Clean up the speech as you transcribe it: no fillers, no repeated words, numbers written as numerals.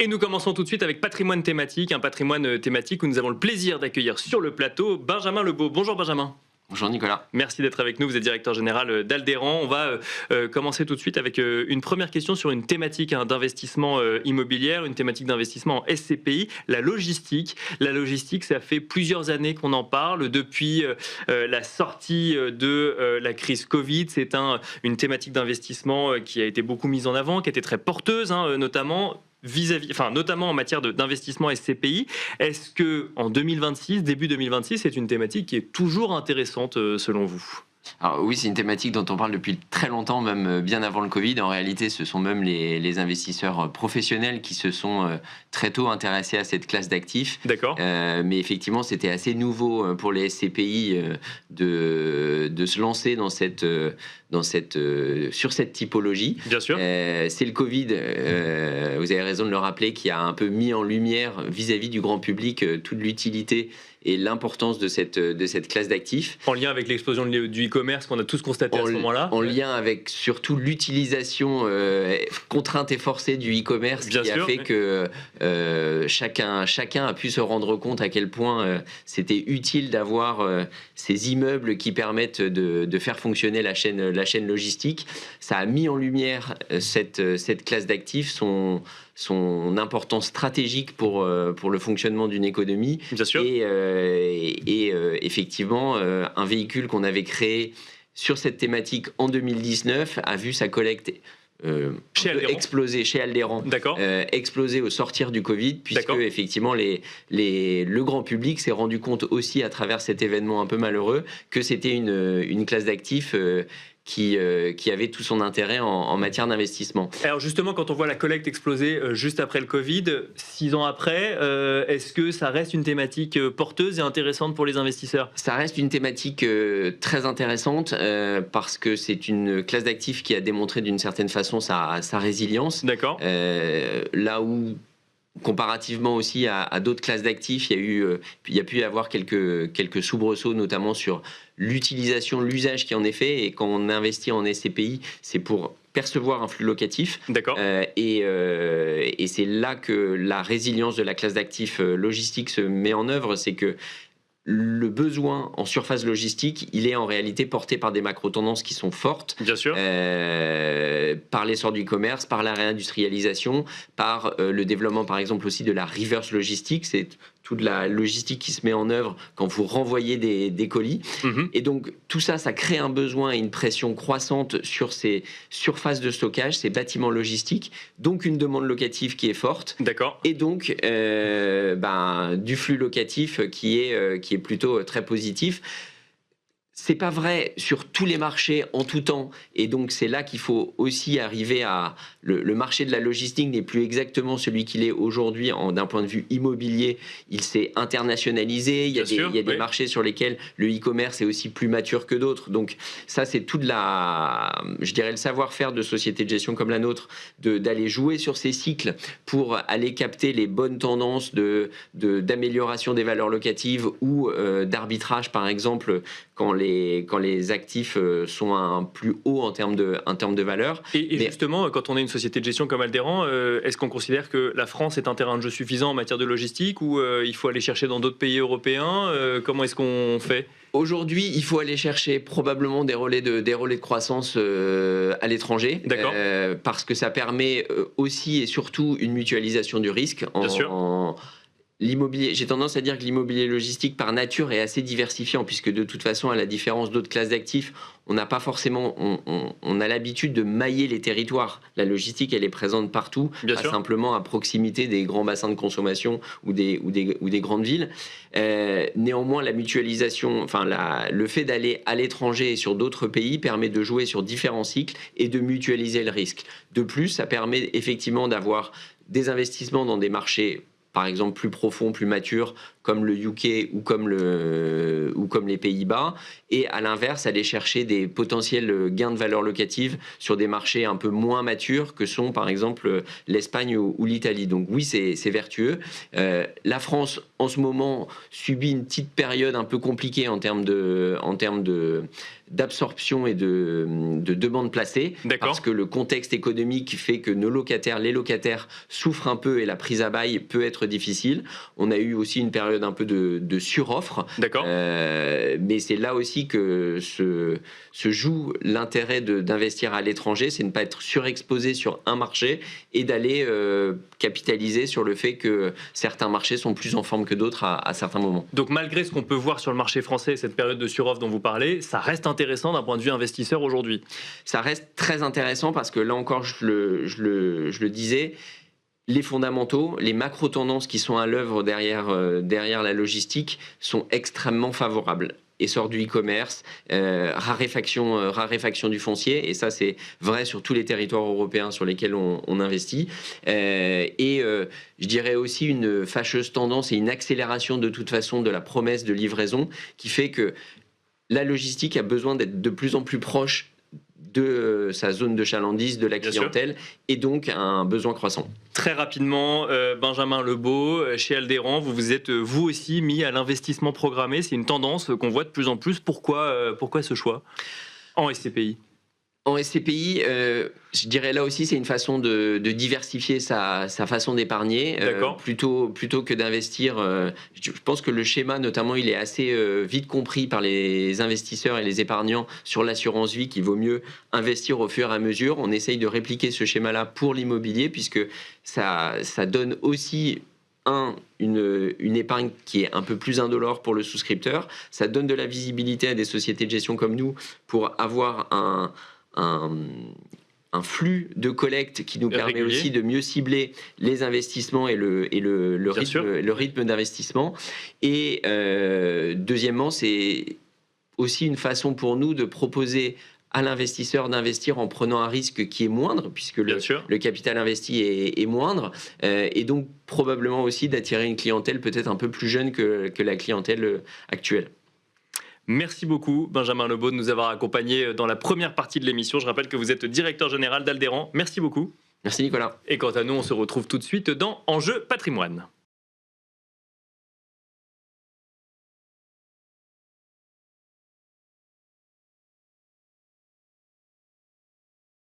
Et nous commençons tout de suite avec patrimoine thématique, un patrimoine thématique où nous avons le plaisir d'accueillir sur le plateau Benjamin Lebeau. Bonjour Benjamin. Bonjour Nicolas. Merci d'être avec nous, vous êtes directeur général d'Aldéran. On va commencer tout de suite avec une première question sur une thématique d'investissement immobilière, une thématique d'investissement en SCPI, la logistique. La logistique, ça fait plusieurs années qu'on en parle, depuis la sortie de la crise Covid. C'est une thématique d'investissement qui a été beaucoup mise en avant, qui a été très porteuse, notamment notamment en matière d'investissement SCPI. Est-ce que en 2026, début 2026, c'est une thématique qui est toujours intéressante selon vous ? Alors oui, c'est une thématique dont on parle depuis très longtemps, même bien avant le Covid. En réalité, ce sont même les investisseurs professionnels qui se sont très tôt intéressés à cette classe d'actifs. D'accord. Mais effectivement, c'était assez nouveau pour les SCPI de se lancer sur cette typologie. Bien sûr. C'est le Covid, vous avez raison de le rappeler, qui a un peu mis en lumière vis-à-vis du grand public toute l'utilité et l'importance de cette classe d'actifs. En lien avec l'explosion du e-commerce qu'on a tous constaté à ce moment-là. En lien avec surtout l'utilisation contrainte et forcée du e-commerce qui a fait que chacun a pu se rendre compte à quel point c'était utile d'avoir ces immeubles qui permettent de faire fonctionner la chaîne logistique. Ça a mis en lumière cette classe d'actifs, son importance stratégique pour le fonctionnement d'une économie. Bien sûr. Et effectivement, un véhicule qu'on avait créé sur cette thématique en 2019 a vu sa collecte exploser chez Aldéran, exploser au sortir du Covid, puisque effectivement le grand public s'est rendu compte aussi à travers cet événement un peu malheureux que c'était une classe d'actifs qui avait tout son intérêt en matière d'investissement. Alors justement, quand on voit la collecte exploser juste après le Covid, 6 ans après, est-ce que ça reste une thématique porteuse et intéressante pour les investisseurs ? Ça reste une thématique très intéressante parce que c'est une classe d'actifs qui a démontré d'une certaine façon sa résilience. D'accord. Là où comparativement aussi à d'autres classes d'actifs, il y a pu y avoir quelques soubresauts, notamment sur l'utilisation, l'usage qui en est fait. Et quand on investit en SCPI, c'est pour percevoir un flux locatif. D'accord. Et c'est là que la résilience de la classe d'actifs logistique se met en œuvre. C'est que le besoin en surface logistique, il est en réalité porté par des macro-tendances qui sont fortes. Bien sûr. Par l'essor du e-commerce, par la réindustrialisation, par le développement par exemple aussi de la reverse logistique. C'est toute la logistique qui se met en œuvre quand vous renvoyez des colis. Et donc tout ça, ça crée un besoin et une pression croissante sur ces surfaces de stockage, ces bâtiments logistiques, donc une demande locative qui est forte. D'accord. Et donc du flux locatif qui est plutôt très positif. C'est pas vrai sur tous les marchés en tout temps, et donc c'est là qu'il faut aussi arriver à... Le marché de la logistique n'est plus exactement celui qu'il est aujourd'hui d'un point de vue immobilier. Il s'est internationalisé, il y a des marchés sur lesquels le e-commerce est aussi plus mature que d'autres. Donc ça, c'est toute le savoir-faire de sociétés de gestion comme la nôtre, d'aller jouer sur ces cycles pour aller capter les bonnes tendances d'amélioration des valeurs locatives ou d'arbitrage, par exemple, quand les actifs sont un plus haut en termes de valeur. Et justement, quand on est une société de gestion comme Aldéran, est-ce qu'on considère que la France est un terrain de jeu suffisant en matière de logistique, ou il faut aller chercher dans d'autres pays européens ? Comment est-ce qu'on fait ? Aujourd'hui, il faut aller chercher probablement des relais de croissance à l'étranger, parce que ça permet aussi et surtout une mutualisation du risque. Bien sûr. L'immobilier, j'ai tendance à dire que l'immobilier logistique par nature est assez diversifiant, puisque de toute façon, à la différence d'autres classes d'actifs, on n'a pas forcément, on a l'habitude de mailler les territoires. La logistique, elle est présente partout, pas simplement à proximité des grands bassins de consommation ou des grandes villes. Néanmoins, la mutualisation, le fait d'aller à l'étranger et sur d'autres pays permet de jouer sur différents cycles et de mutualiser le risque. De plus, ça permet effectivement d'avoir des investissements dans des marchés par exemple plus profonds, plus matures, comme le UK ou comme les Pays-Bas, et à l'inverse, aller chercher des potentiels gains de valeur locative sur des marchés un peu moins matures que sont par exemple l'Espagne ou l'Italie. Donc oui, c'est vertueux. La France, en ce moment, subit une petite période un peu compliquée en termes d'absorption et de demande placée, parce que le contexte économique fait que les locataires souffrent un peu et la prise à bail peut être difficile. On a eu aussi une période un peu de suroffre, mais c'est là aussi que se joue l'intérêt d'investir à l'étranger, c'est ne pas être surexposé sur un marché et d'aller capitaliser sur le fait que certains marchés sont plus en forme que d'autres à certains moments. Donc malgré ce qu'on peut voir sur le marché français, cette période de suroffre dont vous parlez, ça reste intéressant d'un point de vue investisseur aujourd'hui? Ça reste très intéressant parce que là encore, je le disais, les fondamentaux, les macro-tendances qui sont à l'œuvre derrière la logistique sont extrêmement favorables. Essor du e-commerce, raréfaction du foncier, et ça c'est vrai sur tous les territoires européens sur lesquels on investit. Je dirais aussi une fâcheuse tendance et une accélération de toute façon de la promesse de livraison qui fait que la logistique a besoin d'être de plus en plus proche de sa zone de chalandise, de la clientèle, et donc un besoin croissant. Très rapidement, Benjamin Lebeau, chez Aldéran, vous vous êtes vous aussi mis à l'investissement programmé. C'est une tendance qu'on voit de plus en plus. Pourquoi ce choix en SCPI? En SCPI, je dirais là aussi, c'est une façon de diversifier sa façon d'épargner. Plutôt que d'investir, je pense que le schéma, notamment, il est assez vite compris par les investisseurs et les épargnants sur l'assurance vie, qu'il vaut mieux investir au fur et à mesure. On essaye de répliquer ce schéma-là pour l'immobilier, puisque ça donne aussi une épargne qui est un peu plus indolore pour le souscripteur. Ça donne de la visibilité à des sociétés de gestion comme nous pour avoir un flux de collecte qui nous permet aussi de mieux cibler les investissements et le rythme d'investissement. Et deuxièmement, c'est aussi une façon pour nous de proposer à l'investisseur d'investir en prenant un risque qui est moindre, puisque le capital investi est moindre, et donc probablement aussi d'attirer une clientèle peut-être un peu plus jeune que la clientèle actuelle. Merci beaucoup, Benjamin Lebeau, de nous avoir accompagnés dans la première partie de l'émission. Je rappelle que vous êtes directeur général d'Aldéran. Merci beaucoup. Merci, Nicolas. Et quant à nous, on se retrouve tout de suite dans Enjeu Patrimoine.